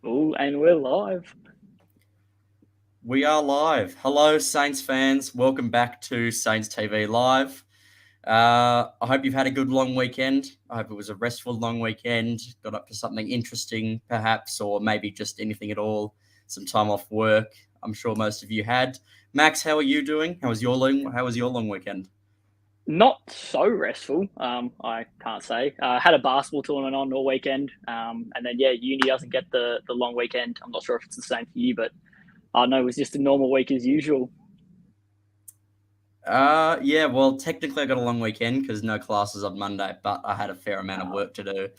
Oh, and we're live. We are live. Hello, Saints fans. Welcome back to Saints TV Live. I hope you've had a good long weekend. I hope it was a restful long weekend. Got up to something interesting, perhaps, or maybe just anything at all. Some time off work. I'm sure most of you had. Max, how are you doing? How was your long weekend? Not so restful, I can't say. Had a basketball tournament on all weekend. And then, uni doesn't get the long weekend. I'm not sure if it's the same for you, but I know it was just a normal week as usual. Yeah, well, technically I got a long weekend because no classes on Monday, but I had a fair amount of work to do.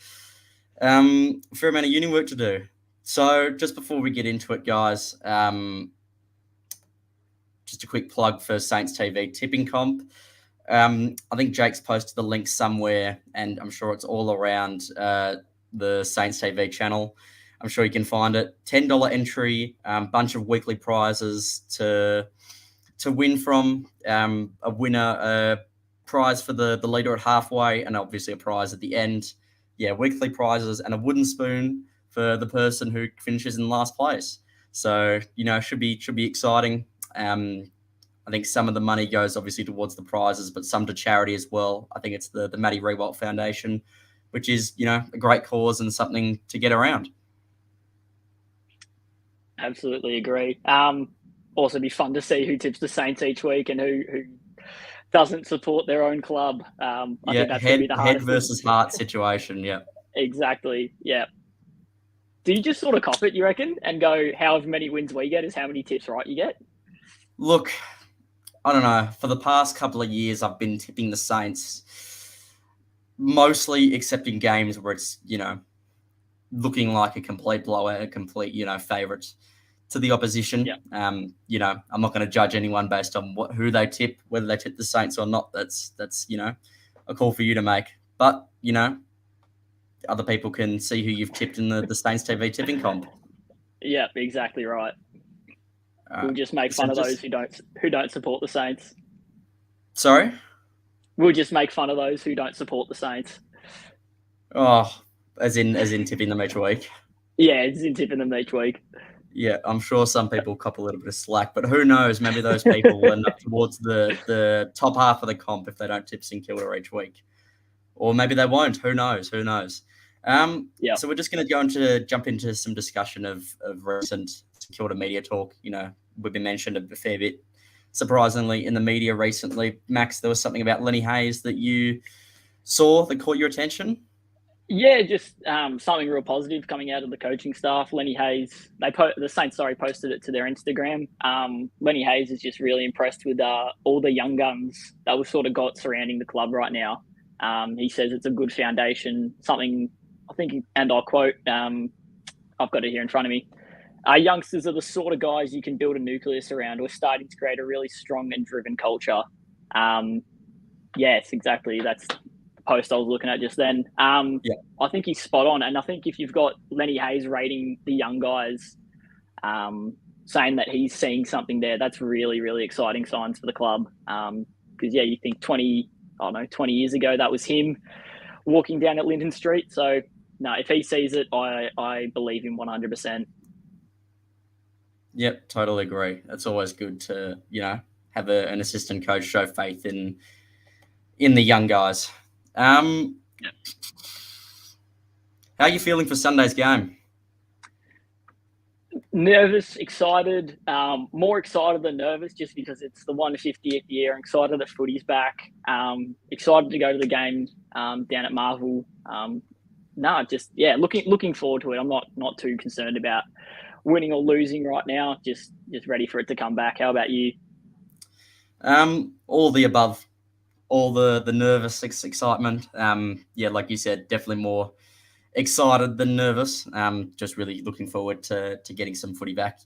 Fair amount of uni work to do. So just before we get into it, guys, just a quick plug for Saints TV tipping comp. I think Jake's posted the link somewhere, and I'm sure it's all around the Saints TV channel. I'm sure you can find it. $10 entry, bunch of weekly prizes to win from. A winner, a prize for the leader at halfway, and obviously a prize at the end. Yeah, weekly prizes and a wooden spoon for the person who finishes in last place. So should be exciting. I think some of the money goes obviously towards the prizes, but some to charity as well. I think it's the Matty Rewalt Foundation, which is a great cause and something to get around. Absolutely agree. Also, be fun to see who tips the Saints each week and who doesn't support their own club. I think that's going to be the head hardest thing. versus heart situation. Yeah, Exactly. Yeah. Do you just sort of cop it, you reckon, and go, however many wins we get is how many tips right you get? Look, I don't know. For the past couple of years, I've been tipping the Saints, mostly except in games where it's looking like a complete blowout, a complete favourite to the opposition. Yeah. I'm not going to judge anyone based on who they tip, whether they tip the Saints or not. That's a call for you to make. But other people can see who you've tipped in the Saints TV tipping comp. Yeah, exactly right. We'll just make fun of those who don't support the Saints. Sorry? We'll just make fun of those who don't support the Saints. Oh, as in tipping them each week. Yeah, it's in tipping them each week. Yeah, I'm sure some people cop a little bit of slack, but who knows? Maybe those people will end up towards the top half of the comp if they don't tip St Kilda each week. Or maybe they won't. Who knows? Yeah. So we're just going to jump into some discussion of recent St Kilda media talk. We've been mentioned a fair bit, surprisingly, in the media recently. Max, there was something about Lenny Hayes that you saw that caught your attention? Yeah, just something real positive coming out of the coaching staff. Lenny Hayes, the Saints, posted it to their Instagram. Lenny Hayes is just really impressed with all the young guns that we've sort of got surrounding the club right now. He says it's a good foundation, something I think, and I'll quote, I've got it here in front of me. Our youngsters are the sort of guys you can build a nucleus around. We're starting to create a really strong and driven culture. Yes, exactly. That's post I was looking at just then. Yeah. I think he's spot on. And I think if you've got Lenny Hayes rating the young guys, saying that he's seeing something there, that's really, really exciting signs for the club. Because, you think 20 years ago, that was him walking down at Linden Street. So, no, if he sees it, I believe him 100%. Yep, totally agree. It's always good to, have an assistant coach show faith in the young guys. How are you feeling for Sunday's game? Nervous, excited, more excited than nervous just because it's the 150th year. Excited that footy's back. Excited to go to the game down at Marvel. Looking forward to it. I'm not too concerned about winning or losing right now. Just ready for it to come back. How about you? All the above. All the nervous excitement. Like you said, definitely more excited than nervous. Just really looking forward to getting some footy back.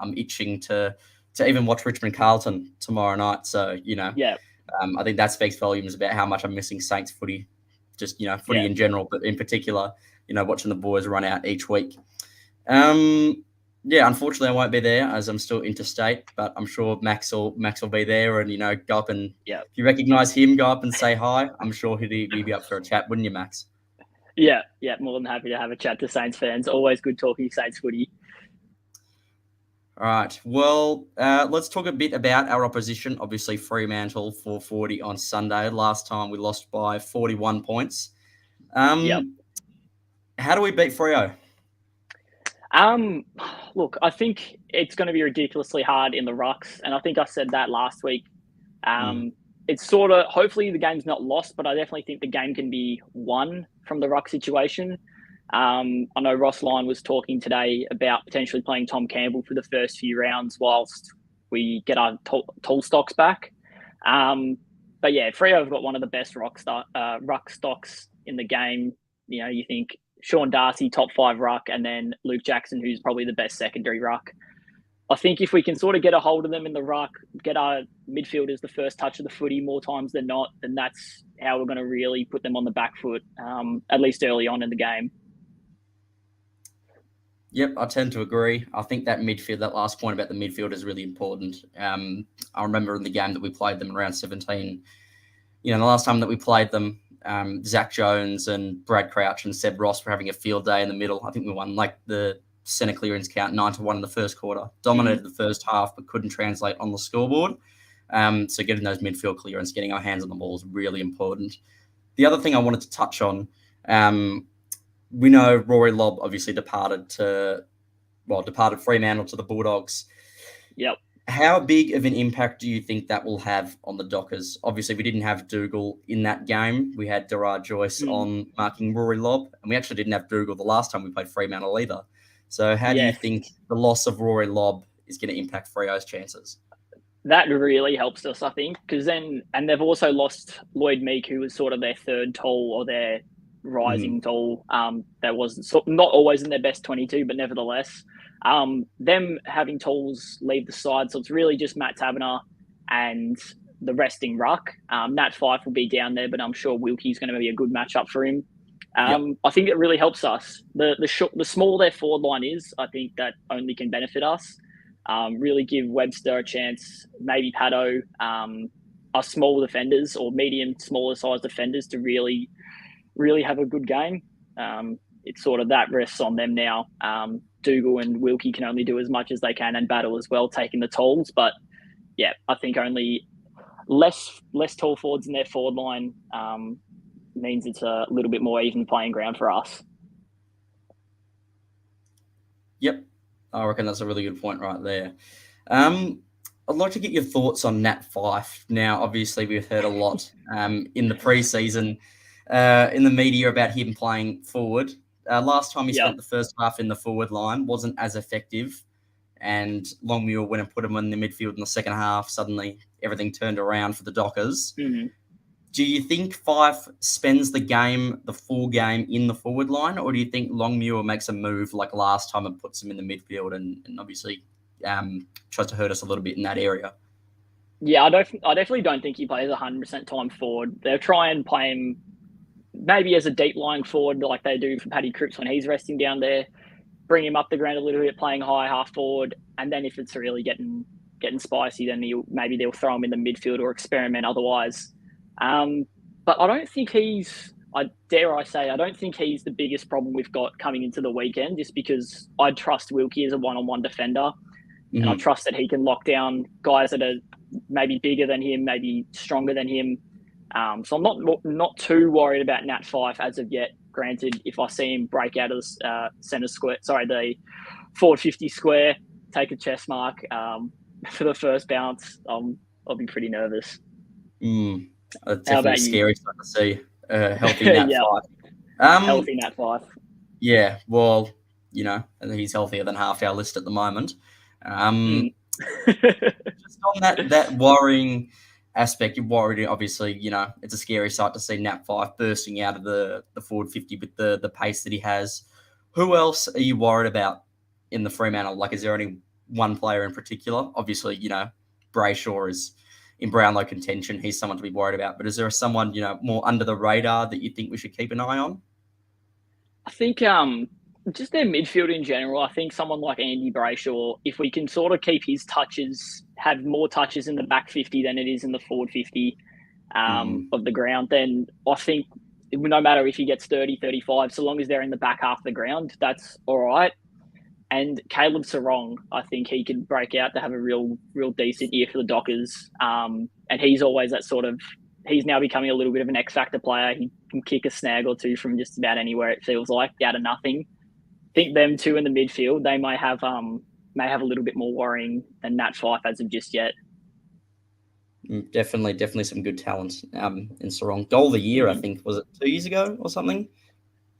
I'm itching to even watch Richmond Carlton tomorrow night. So I think that speaks volumes about how much I'm missing Saints footy, just footy in general, but in particular, watching the boys run out each week. Unfortunately, I won't be there as I'm still interstate, but I'm sure Max will be there, and go up and if you recognise him, go up and say hi. I'm sure he'd be up for a chat, wouldn't you, Max? Yeah, yeah, more than happy to have a chat to Saints fans. Always good talking Saints footy. All right. Well, let's talk a bit about our opposition. Obviously, Fremantle 440 on Sunday. Last time we lost by 41 points. Yep. How do we beat Freo? Um, Look, I think it's going to be ridiculously hard in the rucks, and I think I said that last week. Mm. It's sort of hopefully the game's not lost, but I definitely think the game can be won from the ruck situation. I know Ross Lyon was talking today about potentially playing Tom Campbell for the first few rounds whilst we get our tall stocks back. But yeah, Freo have got one of the best ruck stocks in the game. You know, you think Sean Darcy, top 5 ruck, and then Luke Jackson, who's probably the best secondary ruck. I think if we can sort of get a hold of them in the ruck, get our midfielders the first touch of the footy more times than not, then that's how we're going to really put them on the back foot, at least early on in the game. Yep, I tend to agree. I think that midfield, that last point about the midfield is really important. I remember in the game that we played them around 17, the last time that we played them, Zach Jones and Brad Crouch and Seb Ross were having a field day in the middle. I think we won like the centre clearance count 9-1 in the first quarter. Dominated the first half, but couldn't translate on the scoreboard. So getting those midfield clearance, getting our hands on the ball is really important. The other thing I wanted to touch on, we know Rory Lobb obviously departed Fremantle to the Bulldogs. Yep. How big of an impact do you think that will have on the Dockers? Obviously, we didn't have Dougal in that game. We had Derard Joyce on marking Rory Lobb, and we actually didn't have Dougal the last time we played Fremantle either. So how do you think the loss of Rory Lobb is going to impact Freo's chances? That really helps us, I think, because and they've also lost Lloyd Meek, who was sort of their third tall or their rising tall. That was not always in their best 22, but nevertheless. Them having talls leave the side, so it's really just Matt Taberner and the resting ruck. Nat Fyfe will be down there, but I'm sure Wilkie's going to be a good matchup for him. I think it really helps us. The smaller their forward line is, I think that only can benefit us. Really give Webster a chance, maybe Paddo, our small defenders or medium, smaller size defenders to really, really have a good game. It's sort of that rests on them now. Dougal and Wilkie can only do as much as they can and battle as well, taking the tolls. But yeah, I think only less tall forwards in their forward line means it's a little bit more even playing ground for us. Yep, I reckon that's a really good point right there. I'd like to get your thoughts on Nat Fyfe. Now, obviously, we've heard a lot in the preseason in the media about him playing forward. Last time he spent the first half in the forward line, wasn't as effective. And Longmuir went and put him in the midfield in the second half. Suddenly, everything turned around for the Dockers. Mm-hmm. Do you think Fyfe spends the full game in the forward line, or do you think Longmuir makes a move like last time and puts him in the midfield and obviously tries to hurt us a little bit in that area? Yeah, I definitely don't think he plays 100% time forward. They'll try and play him maybe as a deep lying forward like they do for Paddy Cripps when he's resting down there, bring him up the ground a little bit, playing high half forward, and then if it's really getting spicy, then they'll throw him in the midfield or experiment otherwise. But I don't think I don't think he's the biggest problem we've got coming into the weekend, just because I trust Wilkie as a one-on-one defender. Mm-hmm. And I trust that he can lock down guys that are maybe bigger than him, maybe stronger than him. So I'm not too worried about Nat Fyfe as of yet. Granted, if I see him break out of the the forward 50 square, take a chest mark for the first bounce, I'll be pretty nervous. That's definitely scary to see. Healthy Nat Fyfe. Healthy Nat Fyfe. Yeah, well, he's healthier than half our list at the moment. Just on that worrying aspect, you're worried, obviously, it's a scary sight to see Nat Fyfe bursting out of the forward 50 with the pace that he has. Who else are you worried about in the Fremantle? Like, is there any one player in particular? Obviously, Brayshaw is in Brownlow contention. He's someone to be worried about. But is there someone, more under the radar that you think we should keep an eye on? I think just their midfield in general. I think someone like Andy Brayshaw, if we can sort of keep his touches, have more touches in the back 50 than it is in the forward 50 of the ground, then I think no matter if he gets 30, 35, so long as they're in the back half of the ground, that's all right. And Caleb Sarong, I think he can break out to have a real decent year for the Dockers. And he's always that sort of, he's now becoming a little bit of an X factor player. He can kick a snag or two from just about anywhere, it feels like, out of nothing. I think them two in the midfield, they may have a little bit more worrying than Nat Fyfe as of just yet. Definitely some good talent in Sarong. Goal of the year, I think, was it 2 years ago or something?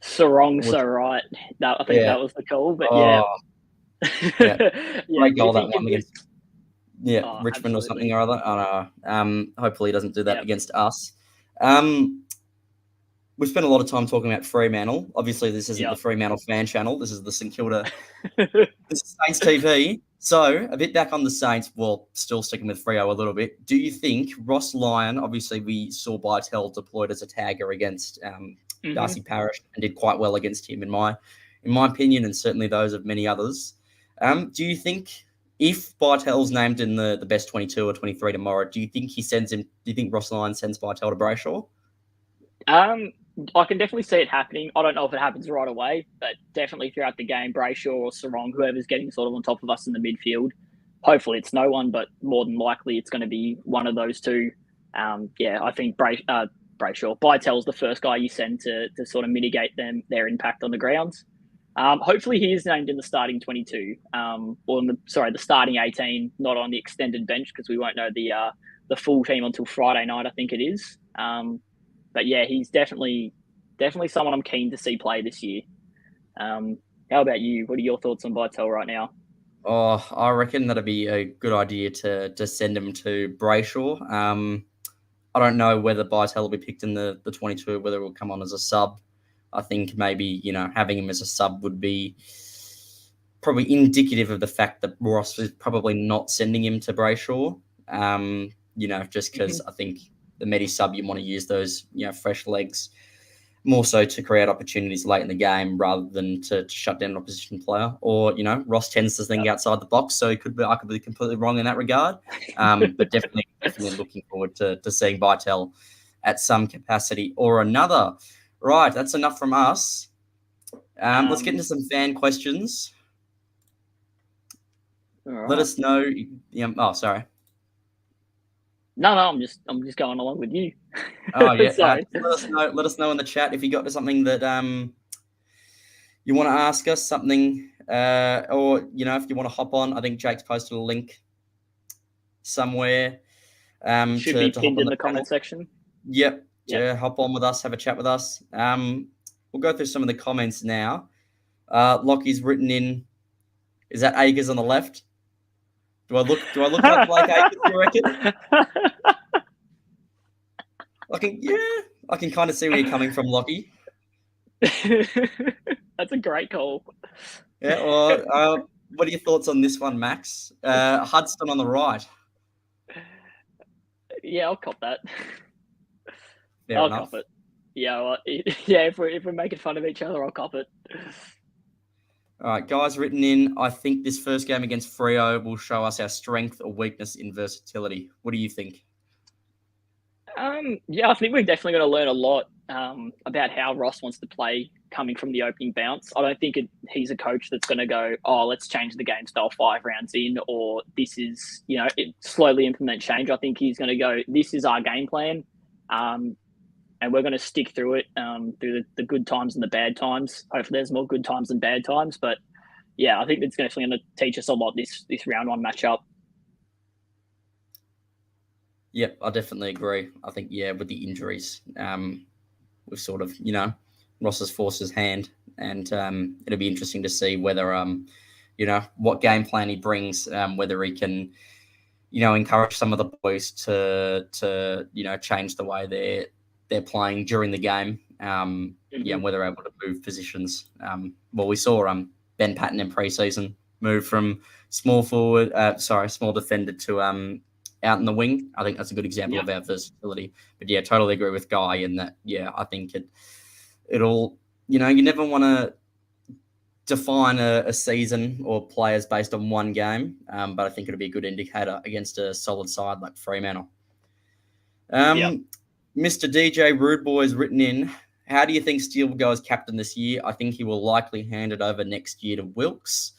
Sarong, so right. I think that was the call, but yeah. Great goal that one against Richmond absolutely. Or something or other. I don't know. Hopefully he doesn't do that against us. We've spent a lot of time talking about Fremantle. Obviously, this isn't the Fremantle fan channel. This is the St Kilda. This is Saints TV. So, a bit back on the Saints. Well, still sticking with Freo a little bit. Do you think Ross Lyon, obviously we saw Bytel deployed as a tagger against Darcy Parish and did quite well against him, in my opinion, and certainly those of many others. Do you think if Bytel's named in the best 22 or 23 tomorrow, do you think Ross Lyon sends Bytel to Brayshaw? I can definitely see it happening. I don't know if it happens right away, but definitely throughout the game, Brayshaw or Sarong, whoever's getting sort of on top of us in the midfield. Hopefully it's no one, but more than likely it's going to be one of those two. I think Brayshaw, Bytel's the first guy you send to sort of mitigate their impact on the grounds. Hopefully he is named in the starting 22, or in the starting 18, not on the extended bench, because we won't know the full team until Friday night, I think it is. But yeah, he's definitely someone I'm keen to see play this year. How about you? What are your thoughts on Bytel right now? Oh, I reckon that'd be a good idea to send him to Brayshaw. I don't know whether Bytel will be picked in the 22, whether it will come on as a sub. I think maybe, having him as a sub would be probably indicative of the fact that Ross is probably not sending him to Brayshaw. Just because I think the Medi sub, you want to use those, fresh legs more so to create opportunities late in the game rather than to shut down an opposition player. Or, Ross tends to think outside the box, so I could be completely wrong in that regard. But definitely looking forward to seeing Bytel at some capacity or another. Right, that's enough from us. Let's get into some fan questions. Right. Let us know. Sorry. No, I'm just going along with you. Oh yeah. Let us know in the chat if you got something that you want to ask us, something, or if you want to hop on. I think Jake's posted a link somewhere. Should be pinned in the comment section. Yep. Yeah, hop on with us, have a chat with us. We'll go through some of the comments now. Lockie's written in. Is that Akers on the left? Do I look like Blake Akers, you reckon? I can kind of see where you're coming from, Lockie. That's a great call. Yeah, well, what are your thoughts on this one, Max? Hudson on the right. Yeah, I'll cop that. Fair enough. Cop it. Yeah, well, if we're making fun of each other, I'll cop it. All right, guys written in, I think this first game against Freo will show us our strength or weakness in versatility. What do you think? I think we're definitely going to learn a lot about how Ross wants to play coming from the opening bounce. I don't think he's a coach that's going to go, let's change the game style 5 rounds in, or this is, slowly implement change. I think he's going to go, this is our game plan, and we're going to stick through it through the good times and the bad times. Hopefully there's more good times than bad times. But, yeah, I think it's definitely going to teach us a lot this round 1 matchup. Yep, I definitely agree. I think, with the injuries, we've sort of, Ross has forced his hand, and it'll be interesting to see whether, what game plan he brings, whether he can, encourage some of the boys to change the way they're playing during the game, and whether they're able to move positions. We saw Ben Patton in preseason move from small defender to out in the wing. I think that's a good example of our versatility. But totally agree with Guy in that. I think it'll, you never want to define a season or players based on one game. But I think it'll be a good indicator against a solid side like Fremantle. Mr. DJ Rude Boy has written in, How do you think Steele will go as captain this year? I think he will likely hand it over next year to Wilkes.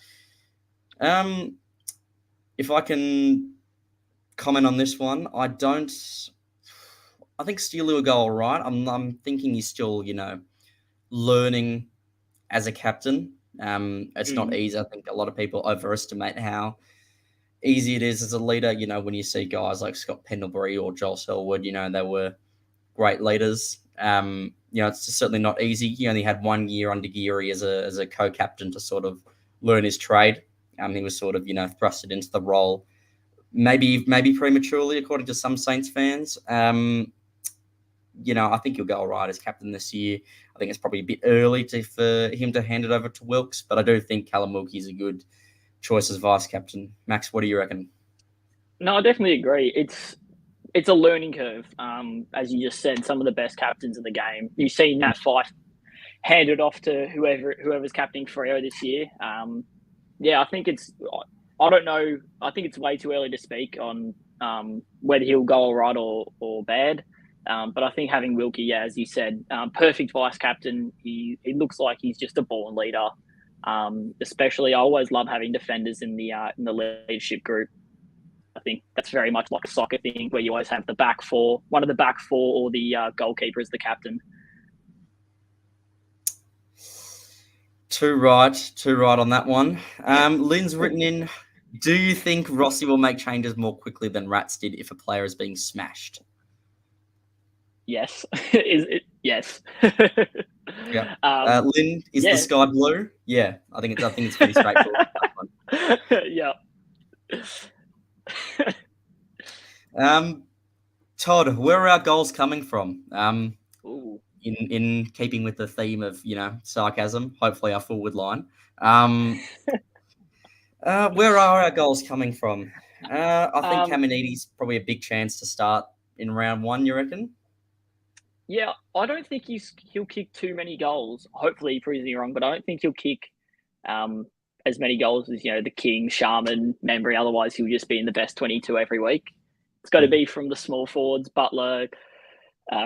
If I can comment on this one, I think Steele will go all right. I'm thinking he's still, learning as a captain. It's not easy. I think a lot of people overestimate how easy it is as a leader. When you see guys like Scott Pendlebury or Joel Selwood, they were great leaders. It's certainly not easy. He only had 1 year under Geary as a co-captain to sort of learn his trade. He was sort of, thrusted into the role, maybe prematurely, according to some Saints fans. I think he'll go all right as captain this year. I think it's probably a bit early for him to hand it over to Wilkes, but I do think Callum Wilkie is a good choice as vice captain. Max, what do you reckon? No, I definitely agree. It's a learning curve. As you just said, some of the best captains in the game. You've seen Nat Fyfe hand it off to whoever's captaining Freo this year. I think I don't know. I think it's way too early to speak on whether he'll go all right or bad. But I think having Wilkie, as you said, perfect vice captain. He looks like he's just a born leader. Especially, I always love having defenders in the leadership group. I think that's very much like a soccer thing where you always have the back four, one of the back four, or the goalkeeper as the captain. Too right on that one. Lynn's written in, do you think Rossi will make changes more quickly than Rats did if a player is being smashed? Yes. Yes. Yeah. Lynn, is the sky blue? Yeah, I think it's pretty straightforward. Yeah. Todd, where are our goals coming from? Ooh. In keeping with the theme of sarcasm, hopefully our forward line. Where are our goals coming from? I think Kamenides probably a big chance to start in round 1. You reckon? Yeah, I don't think he'll kick too many goals. Hopefully, he proves me wrong, but I don't think he'll kick as many goals as the King, Sharman, Membry. Otherwise, he'll just be in the best 22 every week. It's got to be from the small forwards, Butler,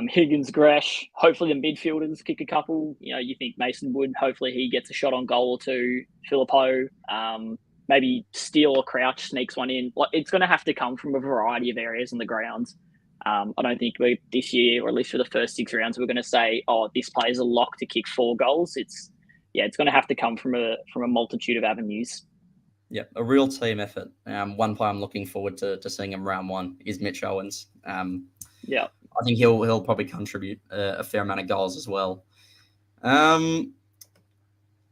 Higgins, Gresh. Hopefully, the midfielders kick a couple. You think Mason Wood. Hopefully, he gets a shot on goal or two. Filippo, maybe Steele or Crouch sneaks one in. It's going to have to come from a variety of areas on the grounds. I don't think this year, or at least for the first 6 rounds, we're going to say, "Oh, this player's a lock to kick 4 goals." It's going to have to come from a multitude of avenues. Yeah, a real team effort. One player I'm looking forward to seeing in round 1 is Mitch Owens. I think he'll probably contribute a fair amount of goals as well.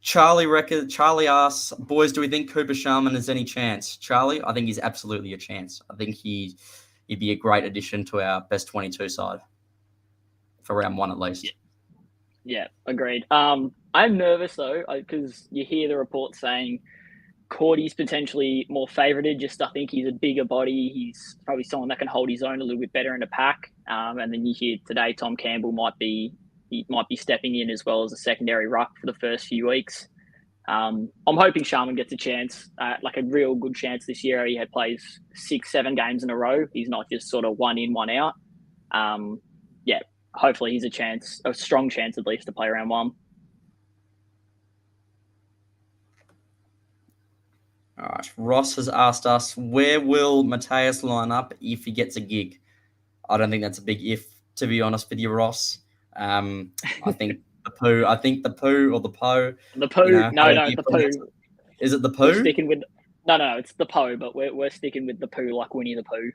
Charlie asks, boys, do we think Cooper Sharman has any chance? Charlie, I think he's absolutely a chance. I think he'd be a great addition to our best 22 side for round 1 at least. Yeah, agreed. I'm nervous though, because you hear the reports saying Cordy's potentially more favoured. I think he's a bigger body. He's probably someone that can hold his own a little bit better in a pack. And then you hear today Tom Campbell might be stepping in as well as a secondary ruck for the first few weeks. I'm hoping Sharman gets a chance, like a real good chance this year. He plays 6-7 games in a row. He's not just sort of one in, one out. Hopefully he's a strong chance at least to play round 1. All right. Ross has asked us, where will Mateus line up if he gets a gig? I don't think that's a big if, to be honest with you, Ross. I think the poo. I think the poo or the po. The poo. No, the poo. Is it the poo? We're sticking with no. It's the po, but we're sticking with the poo, like Winnie the Pooh.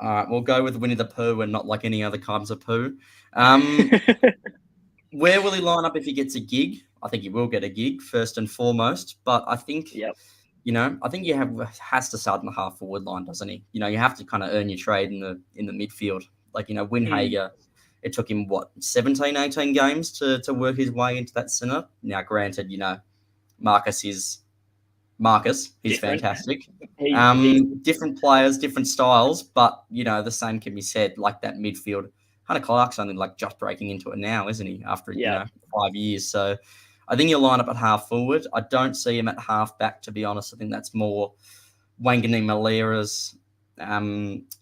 All right, we'll go with Winnie the Pooh and not like any other kinds of poo. Where will he line up if he gets a gig? I think he will get a gig first and foremost, but I think I think has to start in the half forward line, doesn't he? You have to kind of earn your trade in the midfield. Like Winhager, it took him 17, 18 games to work his way into that centre. Now, granted, Marcus. He's fantastic. Different players, different styles, but the same can be said. Like that midfield, Hunter Clark's only like just breaking into it now, isn't he? After 5 years, so I think he'll line up at half forward. I don't see him at half back, to be honest. I think that's more Wangani Malera's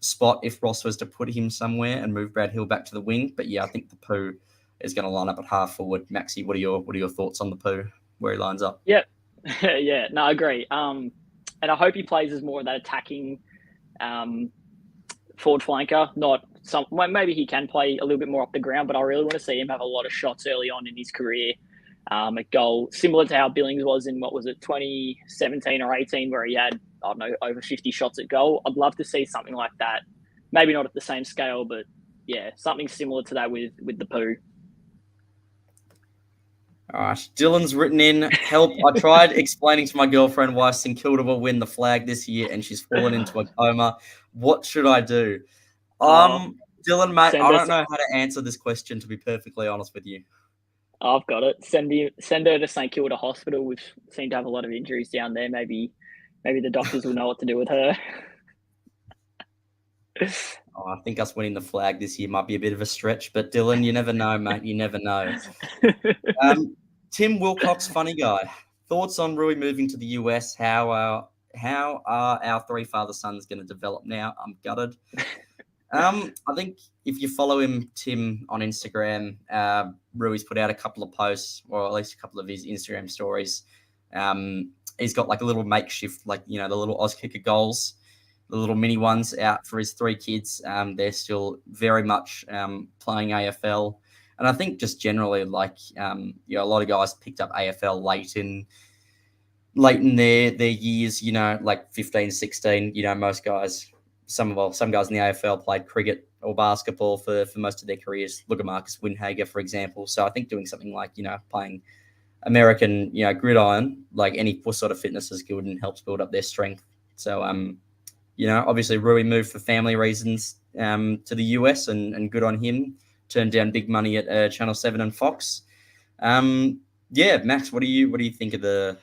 spot if Ross was to put him somewhere and move Brad Hill back to the wing. But I think the poo is going to line up at half forward. Maxi, what are your thoughts on the poo, where he lines up? Yep. Yeah, no, I agree. And I hope he plays as more of that attacking forward flanker, not some. Maybe he can play a little bit more up the ground, but I really want to see him have a lot of shots early on in his career. A goal similar to how Billings was in, what was it, 2017 or 18, where he had, I don't know, over 50 shots at goal. I'd love to see something like that. Maybe not at the same scale, but yeah, something similar to that with the poo. All right, Dylan's written in, help. I tried explaining to my girlfriend why St Kilda will win the flag this year, and she's fallen into a coma. What should I do? Dylan, mate, I don't know how to answer this question, to be perfectly honest with you. I've got it. Send her to St Kilda Hospital, which seem to have a lot of injuries down there. Maybe the doctors will know what to do with her. I think us winning the flag this year might be a bit of a stretch, but Dylan, you never know, mate. You never know. Tim Wilcox, funny guy. Thoughts on Rui moving to the US? How are our three father sons going to develop now? I'm gutted. I think if you follow him, Tim, on Instagram, Rui's put out a couple of posts, or at least a couple of his Instagram stories. He's got like a little makeshift, like, the little Auskicker goals, the little mini ones out for his three kids. They're still very much playing AFL. And I think just generally, like, a lot of guys picked up AFL late in their years, like 15, 16, most guys. Some guys in the AFL played cricket or basketball for most of their careers. Look at Marcus Windhager, for example. So I think doing something like, playing American, gridiron, like any sort of fitness is good and helps build up their strength. So, obviously Rui moved for family reasons to the US, and good on him. Turned down big money at Channel 7 and Fox. Max, what do you think of the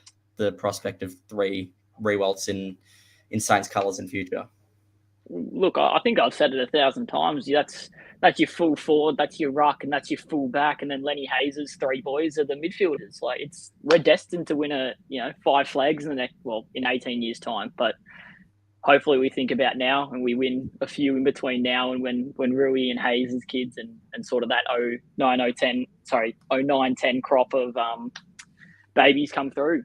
prospect of three Rewalts in Saints colours in future? Look, I think I've said it 1,000 times. That's your full forward, that's your ruck, and that's your full back, and then Lenny Hayes' three boys are the midfielders. Like, we're destined to win 5 flags in 18 years' time. But hopefully we think about now and we win a few in between now and when Rui and Hayes' kids and sort of that 09-10 crop of babies come through.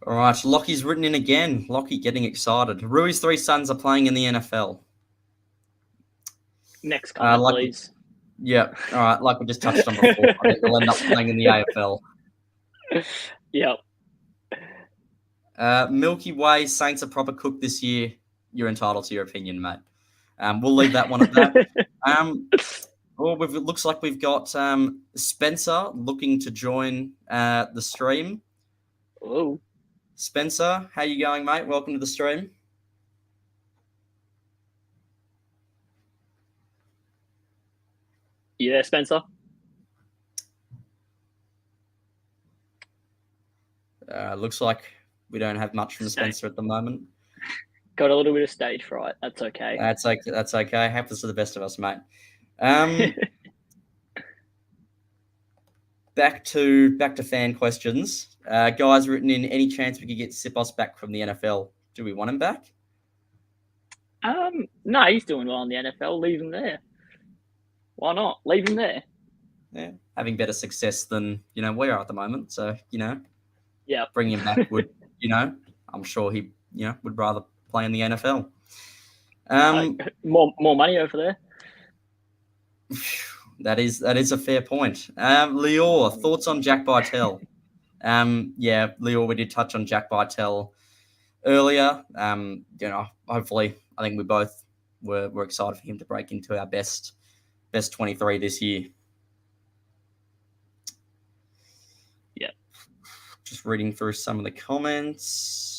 All right, Lockie's written in again. Lockie getting excited. Rui's three sons are playing in the NFL. Next comment, please. Yeah, all right, like we just touched on before. I think they'll end up playing in the AFL. Yep. Milky Way, Saints are proper cooked this year. You're entitled to your opinion, mate. We'll leave that one at that. It looks like we've got Spencer looking to join the stream. Oh. Spencer, how you going, mate? Welcome to the stream. You there, Spencer? Looks like we don't have much from Spencer at the moment. Got a little bit of stage fright. That's okay. That's okay. Happens to the best of us, mate. Back to fan questions. Guys written in, any chance we could get Sipos back from the NFL? Do we want him back? No, he's doing well in the NFL. Leave him there. Why not? Leave him there. Yeah, having better success than we are at the moment. So yeah, bringing him back would I'm sure he would rather play in the NFL. More money over there. That is a fair point. Lior, thoughts on Jack Bytel? Lior, we did touch on Jack Bytel earlier. Hopefully, I think we both were excited for him to break into our best 23 this year. Yeah. Just reading through some of the comments.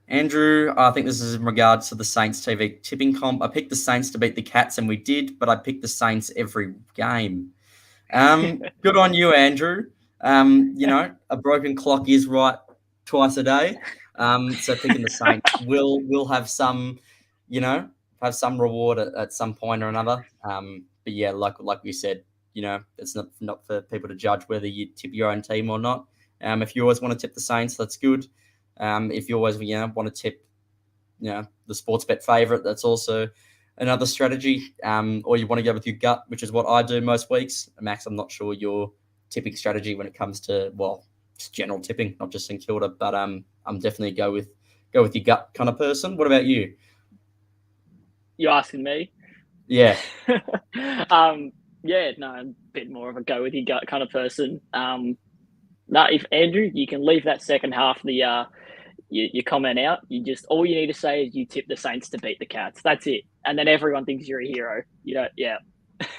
Andrew, I think this is in regards to the Saints TV tipping comp. I picked the Saints to beat the Cats, and we did, but I picked the Saints every game. Good on you, Andrew. A broken clock is right twice a day. So picking the Saints will have some, reward at some point or another. But yeah, like we said, it's not for people to judge whether you tip your own team or not. If you always want to tip the Saints, that's good. If you always want to tip the sports bet favorite, that's also another strategy. Or you want to go with your gut, which is what I do most weeks. Max, I'm not sure your tipping strategy when it comes to just general tipping, not just St Kilda, but I'm definitely go with your gut kind of person. What about you? You're asking me? Yeah. Yeah, no, I'm a bit more of a go with your gut kind of person. No, if Andrew, you can leave that second half of the your comment out. You just all you need to say is you tip the Saints to beat the Cats. That's it, and then everyone thinks you're a hero. You don't, yeah.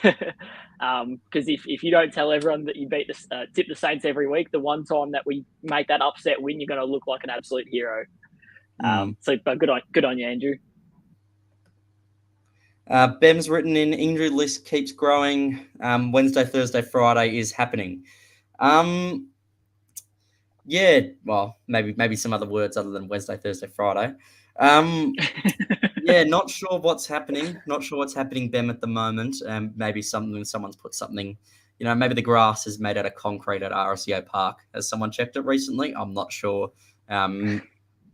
Because if you don't tell everyone that you tip the Saints every week, the one time that we make that upset win, you're going to look like an absolute hero. But good on you, Andrew. Bem's written in, injury list keeps growing. Wednesday, Thursday, Friday is happening. Yeah, well, maybe some other words other than Wednesday, Thursday, Friday. Yeah, not sure what's happening. Not sure what's happening, Bem, at the moment. Maybe someone's put something, maybe the grass is made out of concrete at RSCO Park. Has someone checked it recently? I'm not sure.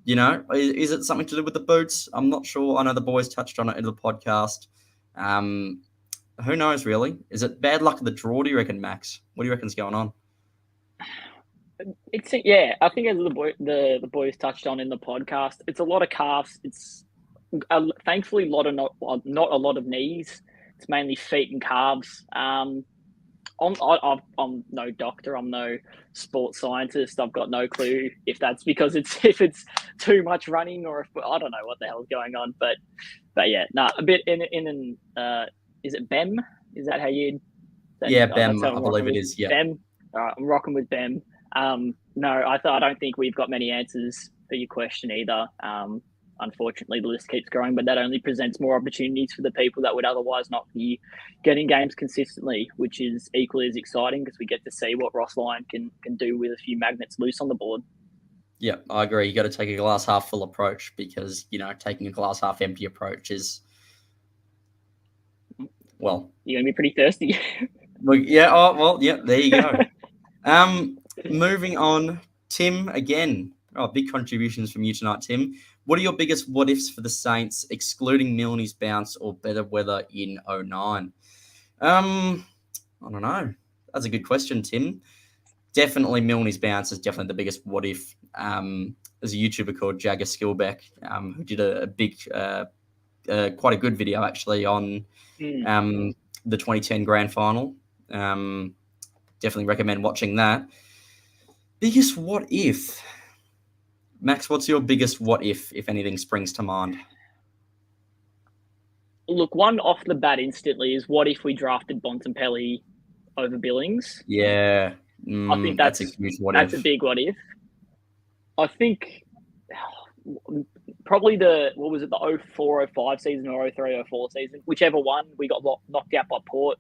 Is it something to do with the boots? I'm not sure. I know the boys touched on it in the podcast. Who knows, really? Is it bad luck of the draw, do you reckon, Max? What do you reckon's going on? I think as the boys touched on in the podcast, it's a lot of calves. It's thankfully not a lot of knees. It's mainly feet and calves. I'm no doctor. I'm no sports scientist. I've got no clue if that's because if it's too much running or if I don't know what the hell's going on. But yeah, a bit in is it Bem? Is that how you? Bem. I believe it is. Yeah. Bem. All right, I'm rocking with Bem. No, I don't think we've got many answers for your question either. Unfortunately, the list keeps growing, but that only presents more opportunities for the people that would otherwise not be getting games consistently, which is equally as exciting because we get to see what Ross Lyon can do with a few magnets loose on the board. Yeah, I agree. You got to take a glass half full approach because, taking a glass half empty approach is, well... You're going to be pretty thirsty. There you go. Moving on, Tim, again. Big contributions from you tonight, Tim. What are your biggest what-ifs for the Saints, excluding Milne's bounce or better weather in 09? I don't know. That's a good question, Tim. Definitely Milne's bounce is definitely the biggest what-if. There's a YouTuber called Jagger Skillbeck who did a big, quite a good video, actually, on the 2010 Grand Final. Definitely recommend watching that. Biggest what-if? Max, what's your biggest what-if anything springs to mind? Look, one off the bat instantly is what if we drafted Bontempelli over Billings? Yeah. I think that's a huge what-if. That's a big what-if. I think probably the 04-05 season or 03-04 season, whichever one, we got knocked out by Port.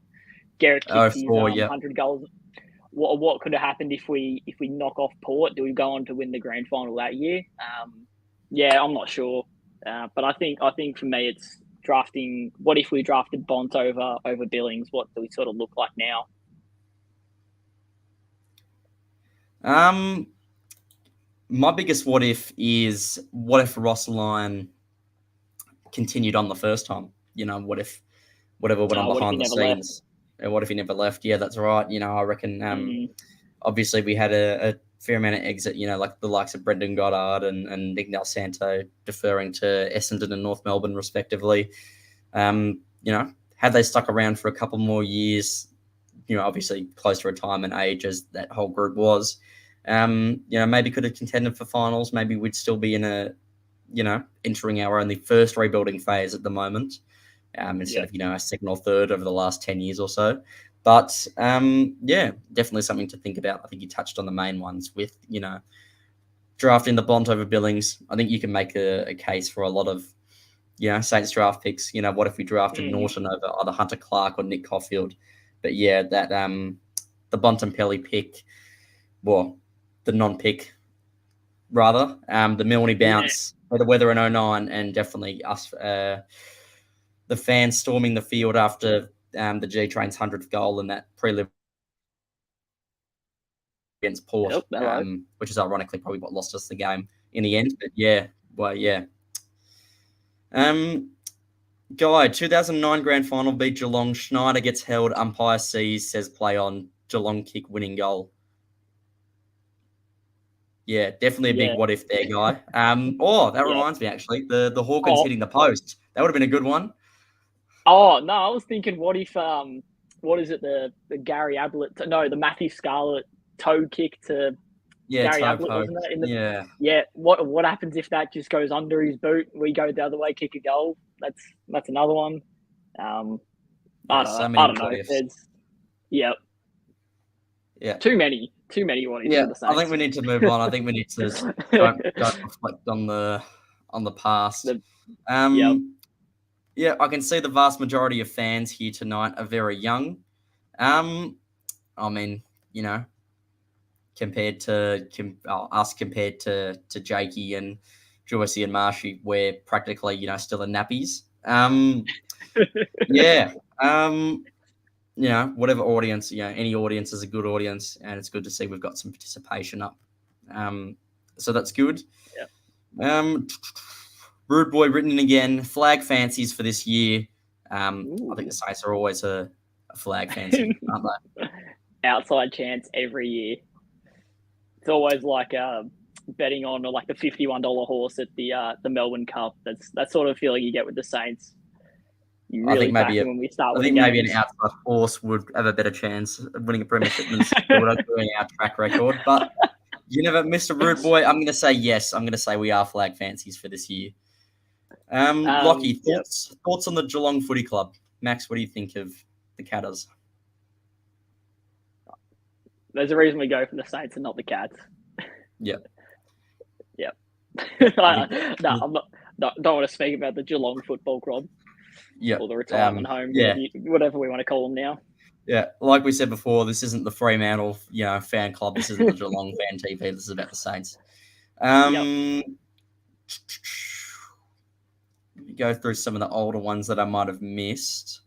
Garrett kicked his 100 goals. What could have happened if we knock off Port? Do we go on to win the grand final that year? I'm not sure. But I think for me it's drafting. What if we drafted Bont over Billings? What do we sort of look like now? My biggest what if is what if Ross Lyon continued on the first time? What if whatever went on behind the scenes? And what if he never left? Yeah, that's right. I reckon obviously we had a fair amount of exit, like the likes of Brendan Goddard and Nick Del Santo deferring to Essendon and North Melbourne respectively. Had they stuck around for a couple more years, obviously close to retirement age as that whole group was, maybe could have contended for finals. Maybe we'd still be in entering our only first rebuilding phase at the moment. Instead of, a second or third over the last 10 years or so. But, definitely something to think about. I think you touched on the main ones with, drafting the Bont over Billings. I think you can make a case for a lot of, Saints draft picks. What if we drafted Norton over either Hunter Clark or Nick Caulfield? But, that the Bontempelli pick, the non-pick, rather, the Milne bounce, the weather in 09, and definitely us... the fans storming the field after the G-Train's 100th goal and that prelim against Port, which is ironically probably what lost us the game. in the end. But yeah, well, yeah. Guy, 2009 grand final beat Geelong. Schneider gets held. Umpire sees, says play on. Geelong kick winning goal. Yeah, definitely a big Yeah. what if there, Guy. That Yeah. reminds me actually, the Hawkins Oh, hitting the post. That would have been a good one. oh no, I was thinking, what if what is it, the Gary Ablett? No, the Matthew Scarlett toe kick to Yeah, Gary Ablett, Topo. wasn't that in the? Yeah, Yeah. What happens if that just goes under his boot? We go the other way, kick a goal. That's another one. Um, I yeah. don't know. So I many don't what know. ifs. There's yeah, Yeah, too many what ifs yeah. for the I think Saints. we need to move on. I think we need to don't reflect on the past. the yeah. Yeah, I can see the vast majority of fans here tonight are very young. I mean, you know, us compared to Jakey and Joycey and Marshy, we're practically still in nappies. Yeah. Whatever audience, any audience is a good audience, and it's good to see we've got some participation up. So that's good. Yeah. Rude Boy written in again. Flag fancies for this year. I think the Ooh. Saints are always a flag fancy, aren't they? Outside chance every year. It's always like betting on like the $51 horse at the Melbourne Cup. That's that sort of feeling you get with the Saints. You I really think back maybe them when we start I winning think maybe an games. outside horse would have a better chance of winning a premiership than St Kilda doing our track record. But you never, Mr. Rude Boy. I'm going to say yes. I'm going to say we are flag fancies for this year. Lockie, Yeah. thoughts on the Geelong Footy Club? Max, what do you think of the Catters? There's a reason we go for the Saints and not the Cats. Yeah. Yeah. I think No, I'm not. Don't want to speak about the Geelong Football Club yeah. or the retirement home, Yeah. whatever we want to call them now. Yeah. Like we said before, this isn't the Fremantle, fan club. This isn't the Geelong fan TV. This is about the Saints. Yep. Let me go through some of the older ones that I might have missed.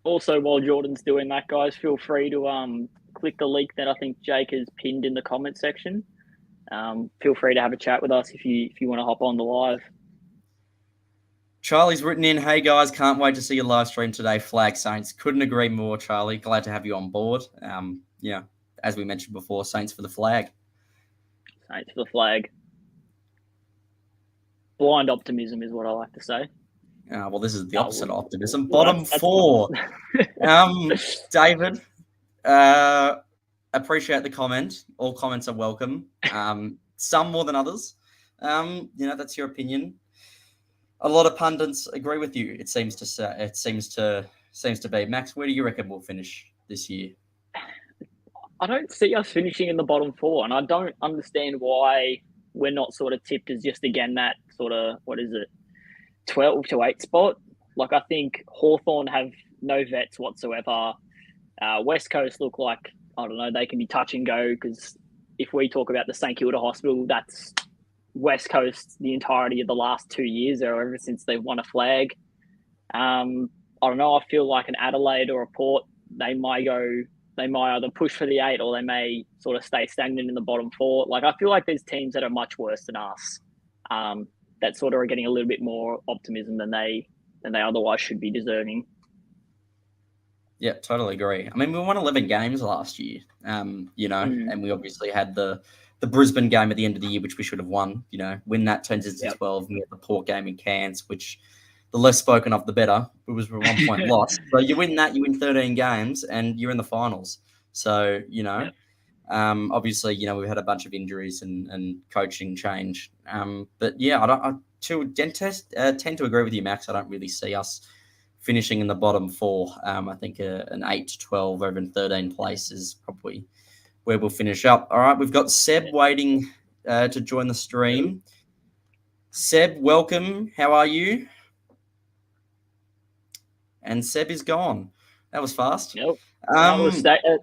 Also, while Jordan's doing that, guys, feel free to click the link that I think Jake has pinned in the comment section. Feel free to have a chat with us if you want to hop on the live. Charlie's written in, hey guys, can't wait to see your live stream today. Flag Saints. Couldn't agree more, Charlie. Glad to have you on board. As we mentioned before, Saints for the flag. Saints for the flag. Blind optimism is what I like to say. Well, this is the opposite of optimism. Well, Bottom four. David, appreciate the comment. All comments are welcome. Some more than others. That's your opinion. A lot of pundits agree with you. It seems to be. Max, where do you reckon we'll finish this year? I don't see us finishing in the bottom four, and I don't understand why we're not sort of tipped as just again that sort of 12 to 8 spot. Like I think Hawthorn have no vets whatsoever. West Coast look like I don't know, they can be touch and go because if we talk about the St Kilda Hospital, that's West Coast the entirety of the last 2 years or ever since they've won a flag. I don't know. I feel like an Adelaide or a Port, they might either push for the 8 or they may sort of stay stagnant in the bottom 4. Like I feel like there's teams that are much worse than us that sort of are getting a little bit more optimism than they otherwise should be deserving. Yeah, totally agree. I mean, we won 11 games last year, and we obviously had the Brisbane game at the end of the year, which we should have won. Win that turns into 12. And we had the Port game in Cairns, which the less spoken of, the better. It was a 1 point loss. So you win that, you win 13 games, and you're in the finals. So, obviously, we've had a bunch of injuries and coaching change. But yeah, I tend to agree with you, Max. I don't really see us finishing in the bottom 4. I think an 8 to 12 over in 13 place is probably where we'll finish up. All right, we've got Seb waiting to join the stream. Seb, welcome. How are you? And Seb is gone. That was fast. Yep.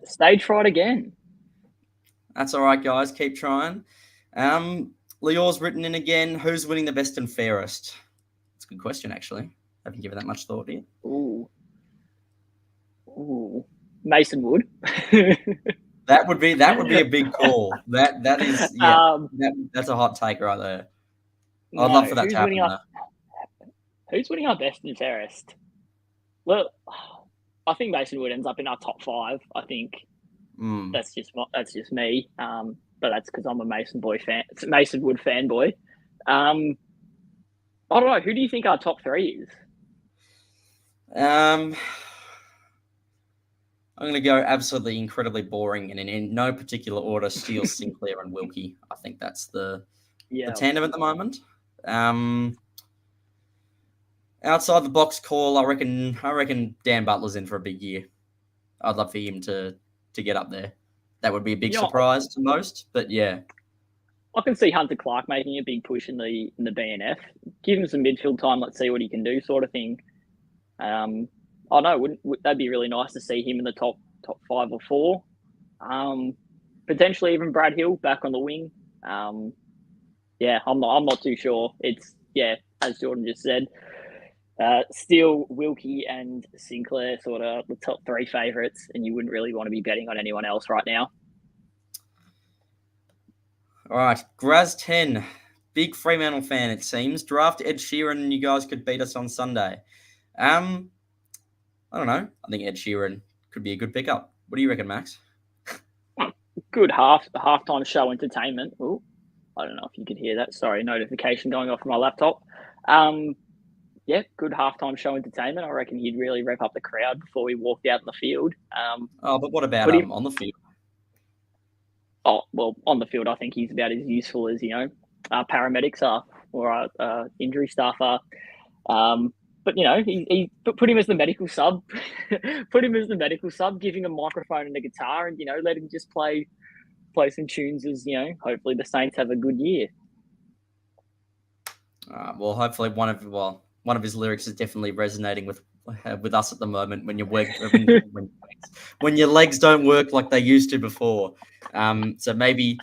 Stage fright again. That's all right, guys. Keep trying. Leor's written in again. Who's winning the best and fairest? It's a good question, actually. Haven't given that much thought yet. Ooh. Mason Wood. That would be a big call. That is that's a hot take right there. I'd love for that to happen. Who's winning our best and fairest? Well, I think Mason Wood ends up in our top 5. I think that's just me. But that's because I'm a Mason Wood fanboy. I don't know. Who do you think our top 3 is? I'm going to go absolutely incredibly boring and in no particular order, Steele, Sinclair, and Wilkie. I think that's the tandem at the moment. Outside the box call, I reckon Dan Butler's in for a big year. I'd love for him to get up there. That would be a big surprise to most, but yeah. I can see Hunter Clark making a big push in the BNF. Give him some midfield time. Let's see what he can do, sort of thing. I know that'd be really nice to see him in the top 5 or 4. Potentially even Brad Hill back on the wing. I'm not too sure. It's as Jordan just said. Still Wilkie and Sinclair sort of the top 3 favourites, and you wouldn't really want to be betting on anyone else right now. All right, Graz 10, big Fremantle fan it seems. Draft Ed Sheeran and you guys could beat us on Sunday. I don't know. I think Ed Sheeran could be a good pickup. What do you reckon, Max? Good halftime show entertainment. Ooh, I don't know if you could hear that. Sorry, notification going off on my laptop. Good halftime show entertainment. I reckon he'd really rev up the crowd before we walked out in the field. But what about on the field? Oh, well, on the field, I think he's about as useful as, our paramedics are or our injury staff are. But, he put him as the medical sub. Giving a microphone and a guitar and, let him just play some tunes as, hopefully the Saints have a good year. Well, hopefully one of his lyrics is definitely resonating with us at the moment when when your legs don't work like they used to before. So maybe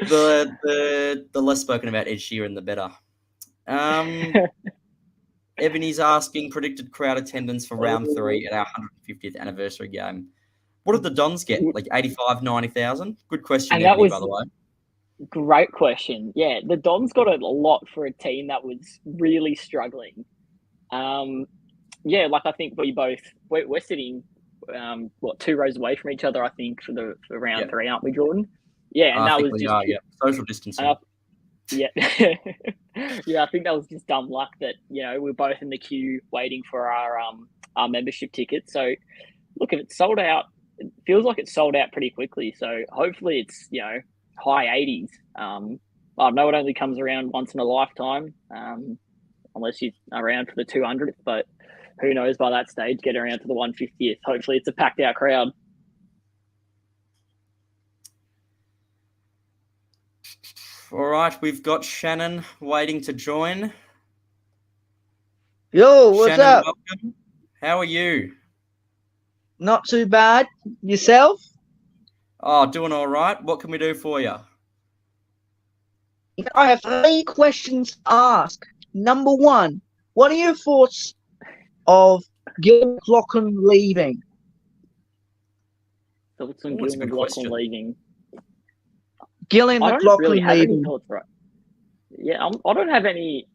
the less spoken about Ed Sheeran, the better. Ebony's asking predicted crowd attendance for round 3 at our 150th anniversary game. What did the Dons get? Like 85, 90,000? Good question, and Ebony, by the way. Great question. Yeah, the Dons got a lot for a team that was really struggling. I think we're sitting 2 rows away from each other, I think, for round 3, aren't we, Jordan? Yeah, and that was just social distancing. I think that was just dumb luck that we're both in the queue waiting for our membership ticket. So look, if it's sold out, it feels like it's sold out pretty quickly. So hopefully it's high 80s. I know it only comes around once in a lifetime, unless you're around for the 200th, but who knows by that stage, get around to the 150th. Hopefully it's a packed out crowd. All right, we've got Shannon waiting to join. Yo, what's Shannon, up? Welcome. How are you? Not too bad. Yourself? Oh, doing all right. What can we do for you? I have 3 questions to ask. Number 1, what are your thoughts of Gil McLaughlin leaving? Thoughts on Gil McLaughlin leaving? Gillian McLaughlin leaving. Thoughts, right? Yeah, I don't have any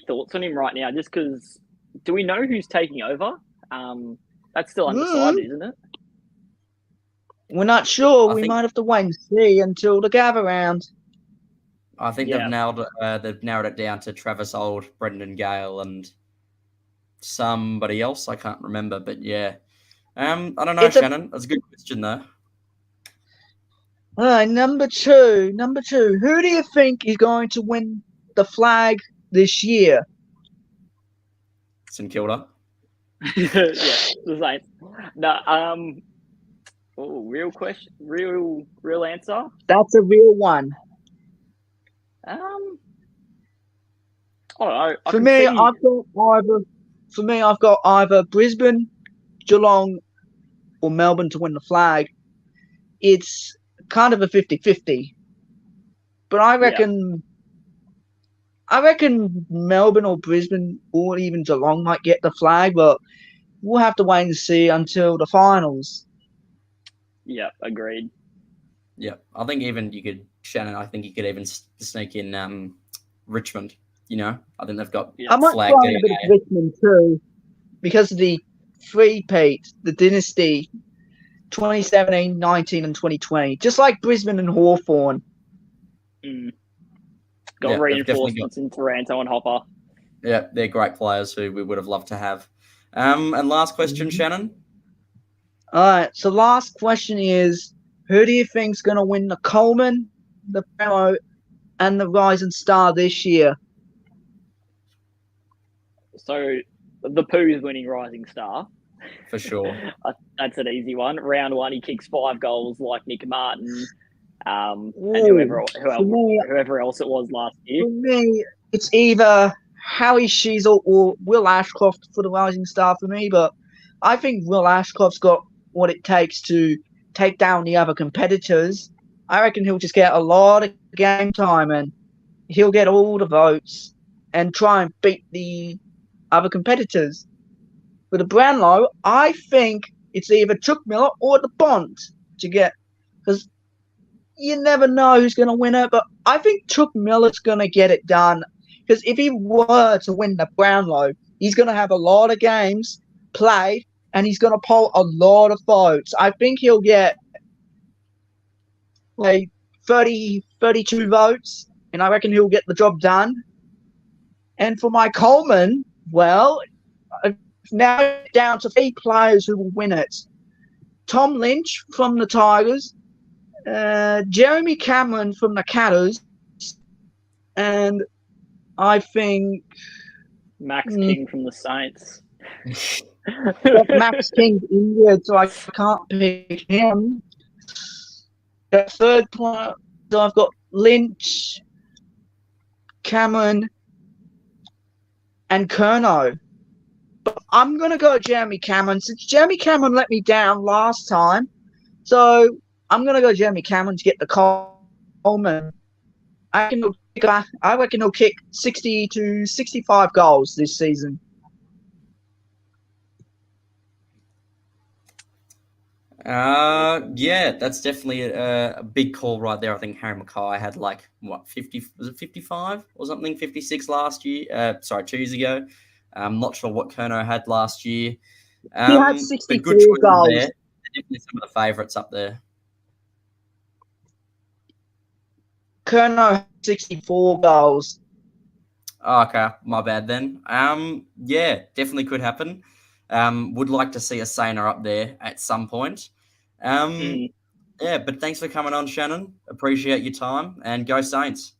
thoughts on him right now. Just because, do we know who's taking over? That's still undecided, isn't it? We're not sure. We might have to wait and see until the gather round. I think they've narrowed it down to Travis Old, Brendan Gale, and somebody else. I can't remember, but yeah. I don't know, Shannon. That's a good question, though. Number two. Who do you think is going to win the flag this year? St Kilda. The Saints. No, real question, real answer. That's a real one. I don't know. For me, I've got either Brisbane, Geelong, or Melbourne to win the flag. It's kind of a 50-50. But I reckon Melbourne or Brisbane or even Geelong might get the flag, but we'll have to wait and see until the finals. Yeah, agreed. Yeah, I think even you could, Shannon, I think you could even sneak in Richmond. I think they've got I might flag throw in a bit of DNA. Richmond too, because of the three-peat, the dynasty, 2017, 19, and 2020, just like Brisbane and Hawthorn. Got Yeah, they've definitely reinforcements in Taranto and Hopper. Yeah, they're great players who we would have loved to have. And last question, Shannon. All right, so last question is, who do you think's going to win the Coleman, the Brownlow, and the Rising Star this year? So the Pooh's winning Rising Star. For sure. That's an easy one. Round 1, he kicks 5 goals like Nick Martin and whoever else it was last year. For me, it's either Harry Sheasel or Will Ashcroft for the Rising Star for me, but I think Will Ashcroft's got what it takes to take down the other competitors. I reckon he'll just get a lot of game time and he'll get all the votes and try and beat the other competitors. For the Brownlow, I think it's either Chuck Miller or the Bond to get, because you never know who's going to win it, but I think Chuck Miller's going to get it done, because if he were to win the Brownlow, he's going to have a lot of games played and he's going to poll a lot of votes. I think he'll get like 32 votes, and I reckon he'll get the job done. And for my Coleman, well, now down to 3 players who will win it. Tom Lynch from the Tigers, Jeremy Cameron from the Catters, and I think Max King from the Saints. Max King's injured, so I can't pick him. The third player, so I've got Lynch, Cameron, and Curnow. But I'm going to go Jeremy Cameron, since Jeremy Cameron let me down last time. So I'm going to go Jeremy Cameron to get the Coleman. I reckon he'll kick 60 to 65 goals this season. Yeah, that's definitely a big call right there. I think Harry Mackay had 50, was it 55 or something, 56 last year? 2 years ago. I'm not sure what Curnow had last year. He had 64 goals. There. Definitely some of the favourites up there. Curnow had 64 goals. Oh, okay, my bad then. Yeah, definitely could happen. Would like to see a Sainer up there at some point. Yeah, but thanks for coming on, Shannon. Appreciate your time, and go Saints.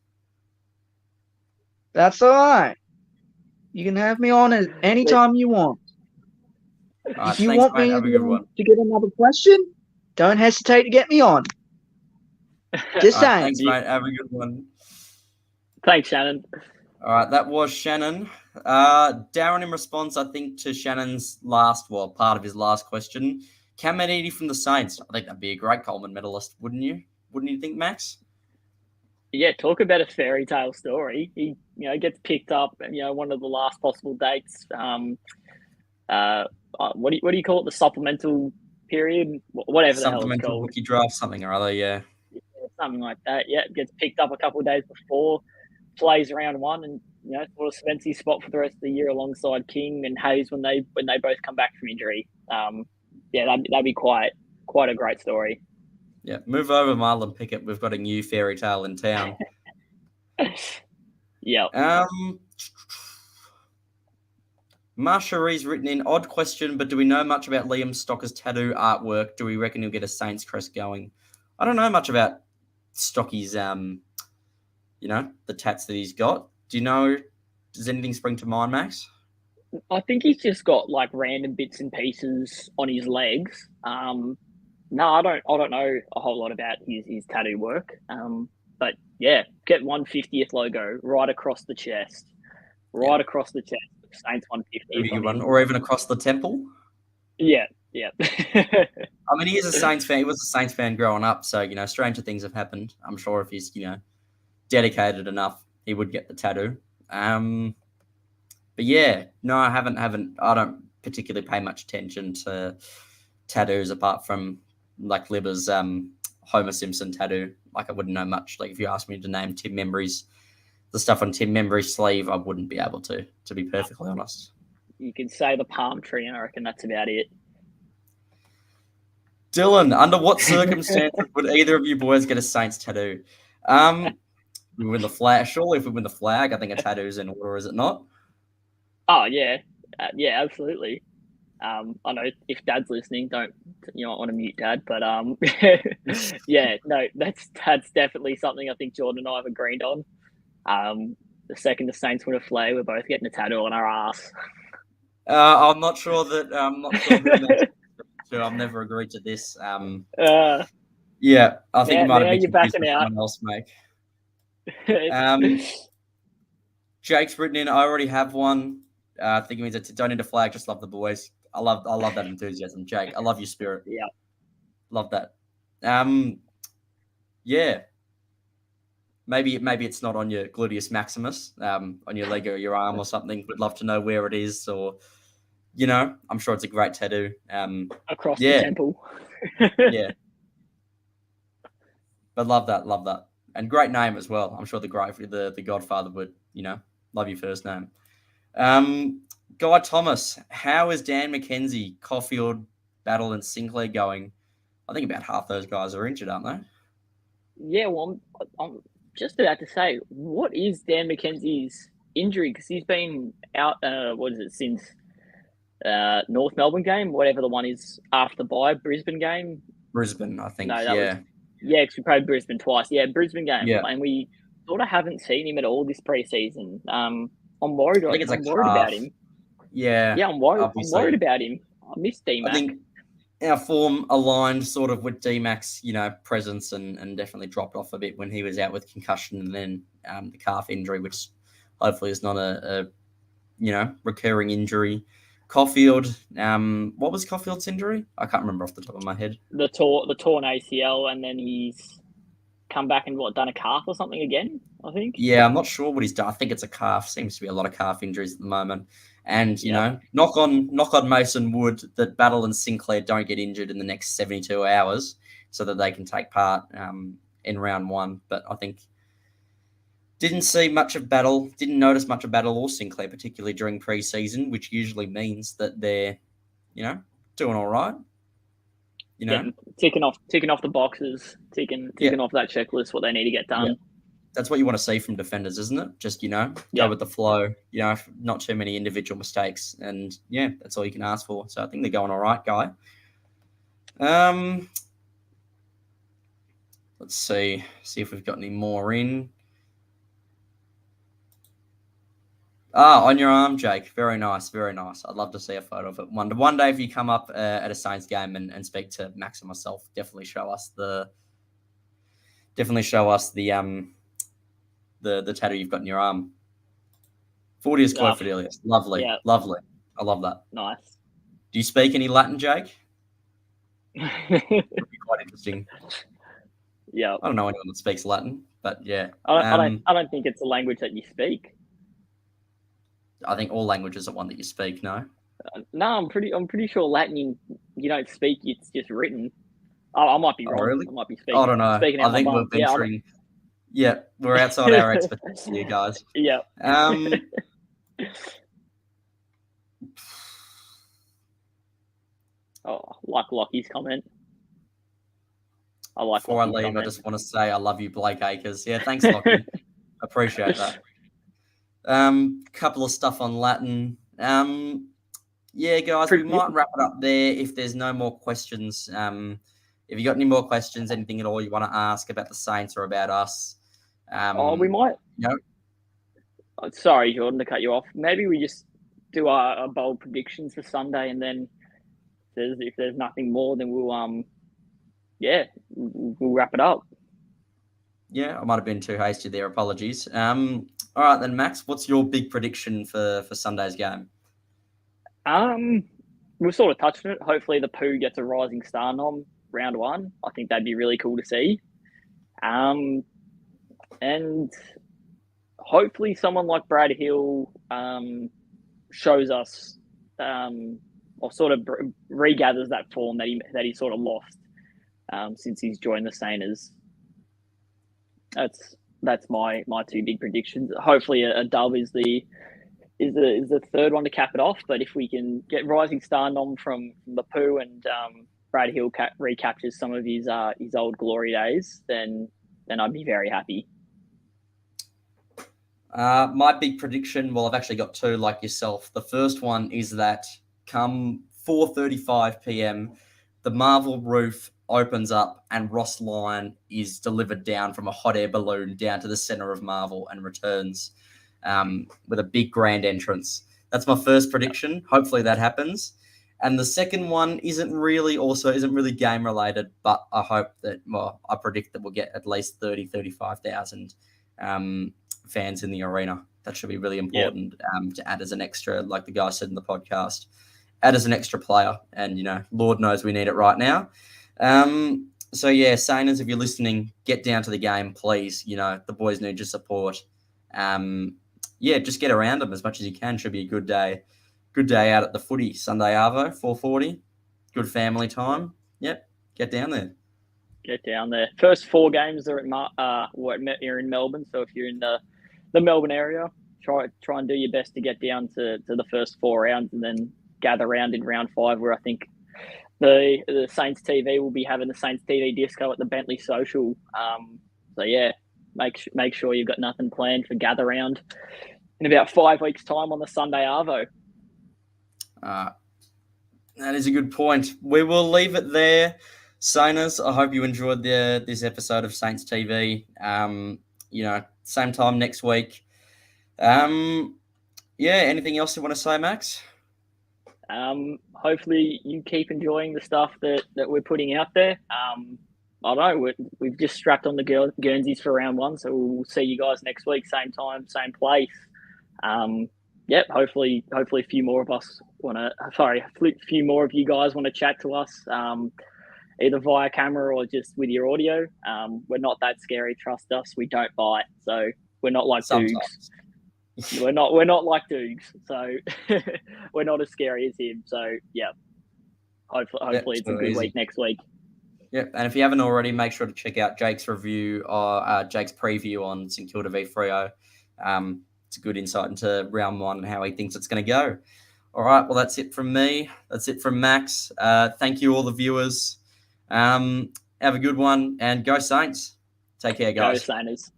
That's all right. You can have me on at any time you want. Right, if you thanks, want mate. me Have a good one. to get another question, don't hesitate to get me on. Just saying. Thanks, mate. Have a good one. Thanks, Shannon. All right, that was Shannon. Darren, in response, I think, to Shannon's part of his last question, Cam Manini from the Saints. I think that'd be a great Coleman medalist, wouldn't you? Wouldn't you think, Max? Yeah, talk about a fairy tale story. He, gets picked up, one of the last possible dates. What do you call it? The supplemental period, whatever the hell it's Supplemental called. rookie draft, something or other. Yeah, something like that. Yeah, gets picked up a couple of days before, plays round 1, and sort of cements his spot for the rest of the year alongside King and Hayes when they both come back from injury. Yeah, that'd be quite a great story. Yeah, move over, Marlon Pickett. We've got a new fairy tale in town. Yeah. Marshari's written in, odd question, but do we know much about Liam Stocker's tattoo artwork? Do we reckon he'll get a Saints crest going? I don't know much about Stocky's, the tats that he's got. Do you know, does anything spring to mind, Max? I think he's just got random bits and pieces on his legs. No, I don't know a whole lot about his tattoo work. But yeah, get 150th logo right across the chest. Across the chest. Saints 150th. Or even across the temple. Yeah. I mean, he is a Saints fan. He was a Saints fan growing up, so stranger things have happened. I'm sure if he's dedicated enough, he would get the tattoo. But yeah, no, I haven't. I don't particularly pay much attention to tattoos apart from Libba's Homer Simpson tattoo. Like I wouldn't know much. Like if you asked me to name Tim Membry's, the stuff on Tim Membry's sleeve, I wouldn't be able to be perfectly honest. You could say the palm tree, and I reckon that's about it. Dylan, under what circumstances would either of you boys get a Saints tattoo? We win the flag. Surely, if we win the flag, I think a tattoo's in order, is it not? Oh yeah, yeah, absolutely. I know if Dad's listening, you might want to mute Dad, but yeah, no, that's definitely something I think Jordan and I have agreed on. The second the Saints win a flag, we're both getting a tattoo on our ass. I'm not sure that. I'm not sure who I've never agreed to this. Yeah, I think you might have been confused with someone else, mate. Jake's written in. I already have one. I think it means that don't need a flag. Just love the boys. I love that enthusiasm, Jake. I love your spirit. Yeah, love that. Yeah. Maybe it's not on your gluteus maximus, on your leg or your arm or something. Would love to know where it is, or I'm sure it's a great tattoo. Across the temple. Yeah. But love that. And great name as well. I'm sure the Godfather would, love your first name. Guy Thomas, how is Dan McKenzie, Caulfield, Battle, and Sinclair going? I think about half those guys are injured, aren't they? Yeah, well, I'm just about to say, what is Dan McKenzie's injury? Because he's been out, since North Melbourne game, whatever the one is after the bye, Brisbane game? Brisbane, I think, Yeah, because we played Brisbane twice. Yeah, Brisbane game. Yeah. And we sort of haven't seen him at all this preseason. I'm worried. I'm worried about him. Yeah. Yeah, I'm worried about him. I miss D-Mac. I think our form aligned sort of with D-Mac's, presence and definitely dropped off a bit when he was out with concussion and then the calf injury, which hopefully is not a recurring injury. Caulfield, what was Caulfield's injury? I can't remember off the top of my head. The torn ACL, and then he's come back and done a calf or something again, I think. Yeah, I'm not sure what he's done. I think it's a calf. Seems to be a lot of calf injuries at the moment. And, knock on Mason Wood that Battle and Sinclair don't get injured in the next 72 hours so that they can take part in round one. But I think didn't see much of Battle, didn't notice much of Battle or Sinclair, particularly during pre-season, which usually means that they're, doing all right. Ticking off the boxes, ticking off that checklist, what they need to get done. Yeah. That's what you want to see from defenders, isn't it? Just, go with the flow, not too many individual mistakes. And, that's all you can ask for. So I think they're going all right, Guy. Let's see if we've got any more in. On your arm, Jake. Very nice, very nice. I'd love to see a photo of it. One day if you come up at a Saints game and speak to Max and myself, definitely show us the tattoo you've got in your arm. 40th quote Fidelius. Lovely. Yeah. Lovely. I love that. Nice. Do you speak any Latin, Jake? It'd be quite interesting. Yeah. I don't know anyone that speaks Latin, but yeah. I don't think it's a language that you speak. I think all languages are one that you speak, no? No, I'm pretty sure Latin you don't speak, it's just written. I might be wrong. Really? I might be speaking. I don't know. I think we're venturing. Yeah, we're outside our expertise here, guys. Yeah. Like Lockie's comment. Before I leave, I just want to say I love you, Blake Acres. Yeah, thanks, Lockie. Appreciate that. Couple of stuff on Latin. Yeah, guys, we might wrap it up there if there's no more questions. If you got any more questions, anything at all you want to ask about the Saints or about us. We might. Sorry, Jordan, to cut you off. Maybe we just do our bold predictions for Sunday, and then if there's nothing more, then we'll wrap it up. Yeah, I might have been too hasty there. Apologies. All right, then, Max, what's your big prediction for Sunday's game? We've sort of touched on it. Hopefully the Pooh gets a rising star nom round one. I think that'd be really cool to see. And hopefully someone like Brad Hill shows us or sort of regathers that form that he sort of lost since he's joined the Saints. That's my two big predictions. Hopefully, a dub is the third one to cap it off. But if we can get Rising Star nom from the poo and Brad Hill recaptures some of his old glory days, then I'd be very happy. My big prediction, well, I've actually got two like yourself. The first one is that come 4:35 p.m, the Marvel roof opens up and Ross Lyon is delivered down from a hot air balloon down to the center of Marvel and returns with a big grand entrance. That's my first prediction. Hopefully that happens. And the second one isn't really game related, but I predict that we'll get at least 35,000 fans in the arena. That should be really important to add as an extra, like the guy said in the podcast, add as an extra player. And, Lord knows we need it right now. So, Sainers, if you're listening, get down to the game, please. The boys need your support. Just get around them as much as you can. Should be a good day. Good day out at the footy, Sunday Arvo, 4:40. Good family time. Yep, get down there. Get down there. First 4 games are you're in Melbourne. So if you're in the Melbourne area, try and do your best to get down to the first 4 rounds and then gather round in round 5, where I think the Saints TV will be having the Saints TV disco at the Bentley Social. Make sure you've got nothing planned for gather round in about 5 weeks' time on the Sunday Arvo. That is a good point. We will leave it there. Sainers, I hope you enjoyed this episode of Saints TV. Same time next week. Anything else you want to say, Max? Hopefully you keep enjoying the stuff that we're putting out there. I don't know. We've just strapped on the Guernseys for round 1, so we'll see you guys next week, same time, same place. Hopefully a few more of you guys want to chat to us, either via camera or just with your audio. We're not that scary. Trust us. We don't bite. So we're not like Dukes. We're not like Dukes. So we're not as scary as him. So hopefully it's a good week next week. Yep, and if you haven't already, make sure to check out Jake's review or Jake's preview on St Kilda v Freo. It's a good insight into round 1 and how he thinks it's going to go. All right, well, that's it from me. That's it from Max. Thank you, all the viewers. Have a good one, and go Saints. Take care, guys. Go Saints.